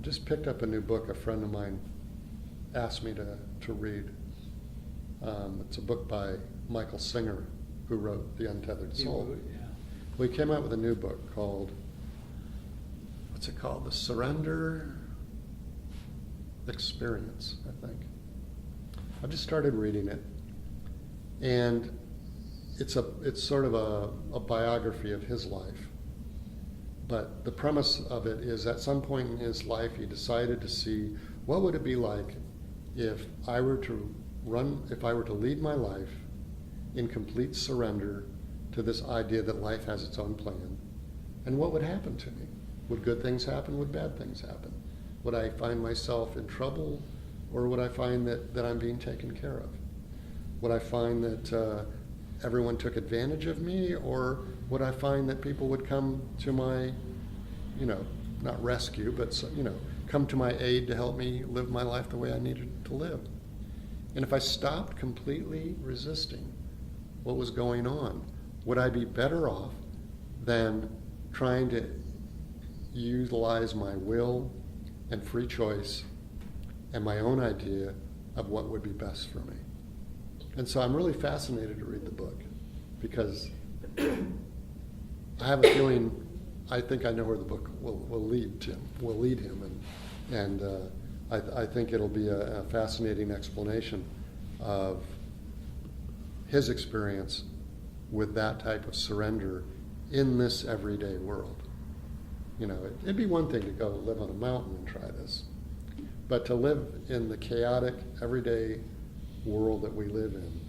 just picked up a new book a friend of mine asked me to read. It's a book by Michael Singer, who wrote The Untethered Soul. We came out with a new book called, what's it called? The Surrender Experience, I think. I've just started reading it, and it's sort of a biography of his life. But the premise of it is, at some point in his life, he decided to see what would it be like if I were to lead my life in complete surrender to this idea that life has its own plan, and what would happen to me? Would good things happen? Would bad things happen? Would I find myself in trouble, or would I find that I'm being taken care of? Would I find that everyone took advantage of me, or would I find that people would come to my, not rescue, but, come to my aid to help me live my life the way I needed to live? And if I stopped completely resisting what was going on, would I be better off than trying to utilize my will and free choice and my own idea of what would be best for me? And so I'm really fascinated to read the book, because I have a feeling, I think I know where the book will lead him, and I think it'll be a fascinating explanation of his experience with that type of surrender in this everyday world. It'd be one thing to go live on a mountain and try this, but to live in the chaotic, everyday world that we live in,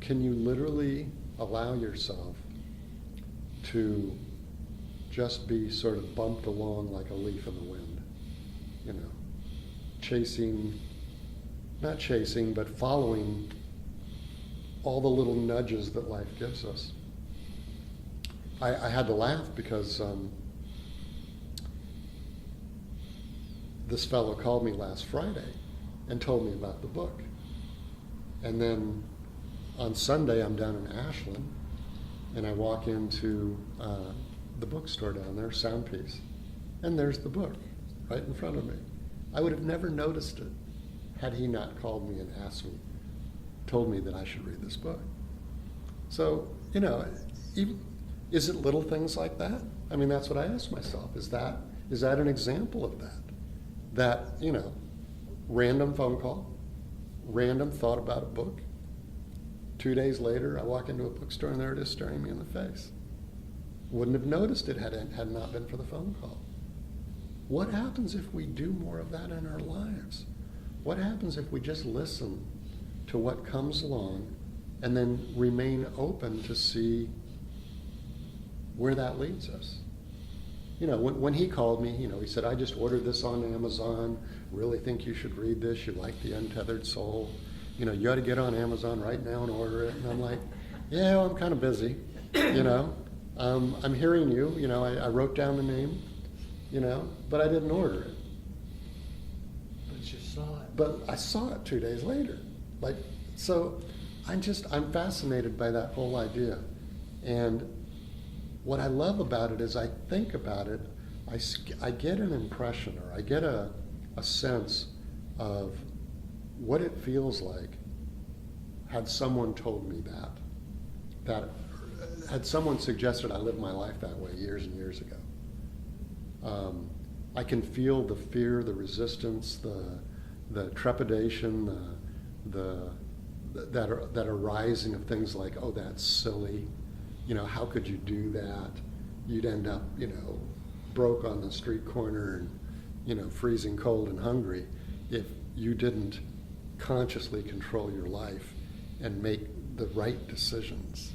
can you literally allow yourself to just be sort of bumped along like a leaf in the wind? Not chasing, but following all the little nudges that life gives us. I had to laugh because this fellow called me last Friday and told me about the book. And then on Sunday, I'm down in Ashland, and I walk into the bookstore down there, Soundpiece, and there's the book right in front of me. I would have never noticed it had he not called me and told me that I should read this book. So, is it little things like that? I mean, that's what I ask myself. Is that an example of that? That, random phone call, random thought about a book. 2 days later, I walk into a bookstore and there it is staring me in the face. Wouldn't have noticed it had not been for the phone call. What happens if we do more of that in our lives? What happens if we just listen to what comes along and then remain open to see where that leads us? When he called me, he said, I just ordered this on Amazon. Really think you should read this. You like The Untethered Soul. You ought to get on Amazon right now and order it. And I'm like, yeah, well, I'm kind of busy. I'm hearing you. I wrote down the name, but I didn't order it. But you saw it. But I saw it 2 days later. So I'm fascinated by that whole idea. And what I love about it is I think about it, I get an impression, or I get a sense of what it feels like had someone told me that had someone suggested I live my life that way years and years ago. I can feel the fear, the resistance, the trepidation, that arising of things like, oh, that's silly. How could you do that? You'd end up, broke on the street corner and, freezing cold and hungry if you didn't consciously control your life and make the right decisions.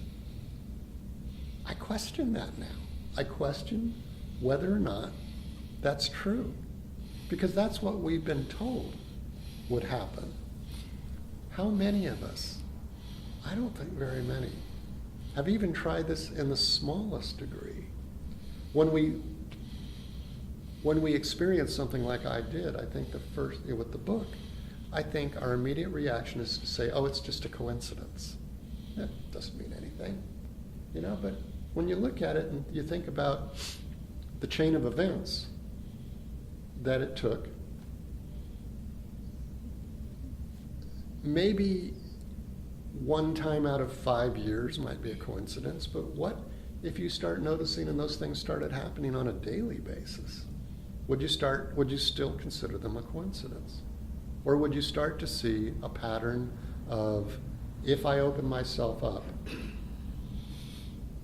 I question that now. I question whether or not that's true, because that's what we've been told would happen. How many of us, I don't think very many, have even tried this in the smallest degree. When we experience something like I did, I think with the book, I think our immediate reaction is to say, oh, it's just a coincidence. It doesn't mean anything, but when you look at it and you think about the chain of events that it took maybe one time out of 5 years might be a coincidence, but what if you start noticing and those things started happening on a daily basis? Would you still consider them a coincidence? Or would you start to see a pattern of, if I open myself up,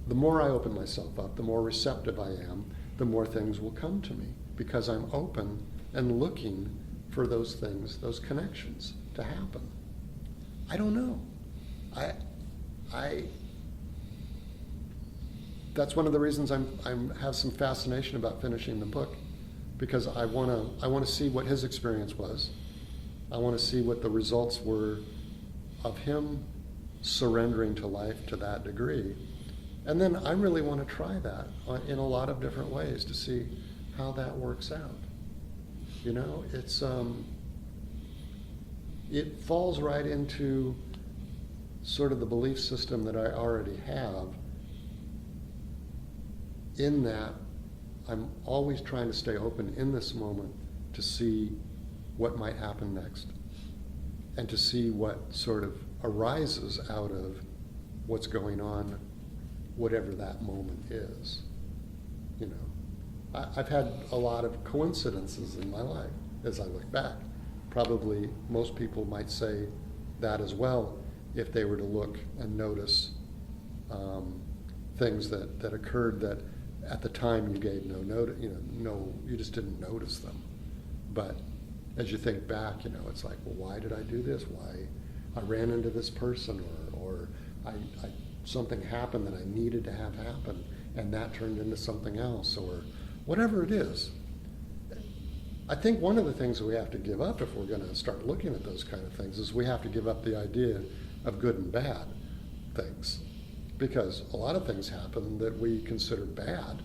the more I open myself up, the more receptive I am, the more things will come to me, because I'm open and looking for those things, those connections to happen. I don't know. That's one of the reasons I have some fascination about finishing the book, because I want to see what his experience was. I want to see what the results were of him surrendering to life to that degree. And then I really want to try that in a lot of different ways to see how that works out. You know, it falls right into sort of the belief system that I already have, in that I'm always trying to stay open in this moment to see what might happen next, and to see what sort of arises out of what's going on, whatever that moment is. You know, I've had a lot of coincidences in my life as I look back. Probably most people might say that as well, if they were to look and notice things that occurred that at the time you gave no notice, you just didn't notice them. But as you think back, it's like, well, why did I do this? Why I ran into this person, or something happened that I needed to have happen, and that turned into something else, or whatever it is. I think one of the things that we have to give up if we're going to start looking at those kind of things is we have to give up the idea of good and bad things. Because a lot of things happen that we consider bad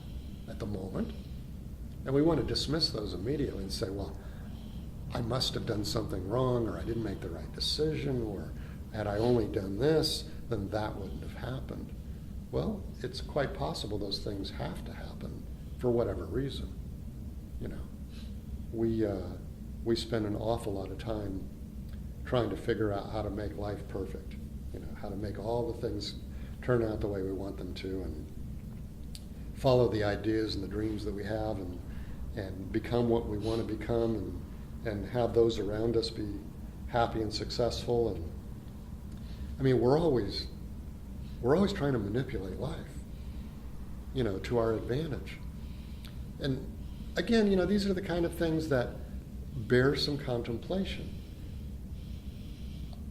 at the moment, and we want to dismiss those immediately and say, well, I must have done something wrong, or I didn't make the right decision, or had I only done this, then that wouldn't have happened. Well, it's quite possible those things have to happen for whatever reason. We spend an awful lot of time trying to figure out how to make life perfect, how to make all the things turn out the way we want them to, and follow the ideas and the dreams that we have, and become what we want to become, and have those around us be happy and successful. And I mean, we're always trying to manipulate life, to our advantage. And again, these are the kind of things that bear some contemplation.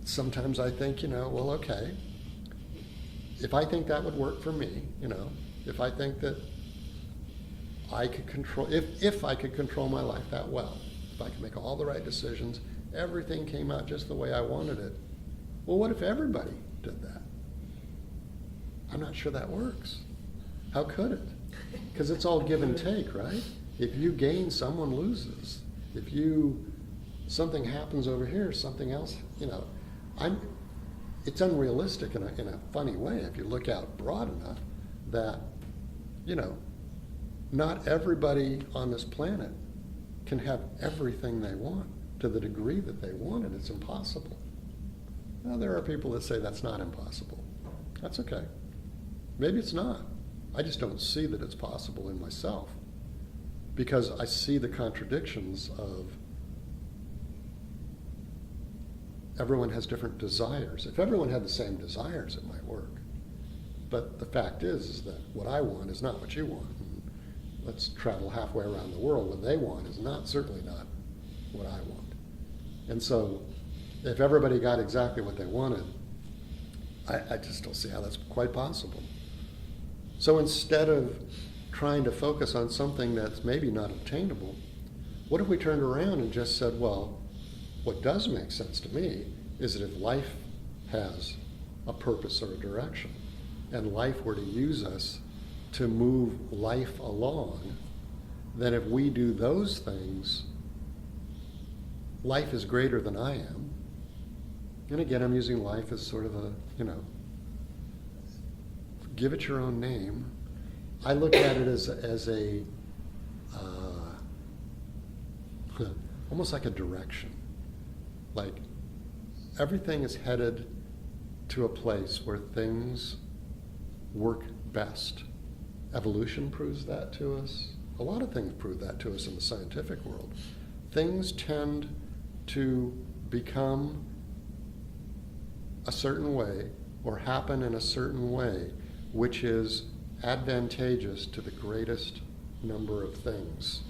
Sometimes I think, well, okay, if I think that would work for me, if I think that I could control, if I could control my life that well, if I could make all the right decisions, everything came out just the way I wanted it. Well, what if everybody did that? I'm not sure that works. How could it? Because it's all give and take, right? If you gain, someone loses. If something happens over here, something else, it's unrealistic in a funny way if you look out broad enough that, not everybody on this planet can have everything they want to the degree that they want it. It's impossible. Now, there are people that say that's not impossible. That's okay. Maybe it's not. I just don't see that it's possible in myself, because I see the contradictions of everyone has different desires. If everyone had the same desires, it might work. But the fact is that what I want is not what you want. And let's travel halfway around the world. What they want is certainly not what I want. And so if everybody got exactly what they wanted, I just don't see how that's quite possible. So instead of trying to focus on something that's maybe not obtainable, what if we turned around and just said, well, what does make sense to me is that if life has a purpose or a direction, and life were to use us to move life along, then if we do those things, life is greater than I am. And again, I'm using life as sort of a, give it your own name. I look at it as a almost like a direction. Like, everything is headed to a place where things work best. Evolution proves that to us. A lot of things prove that to us in the scientific world. Things tend to become a certain way or happen in a certain way, which is advantageous to the greatest number of things.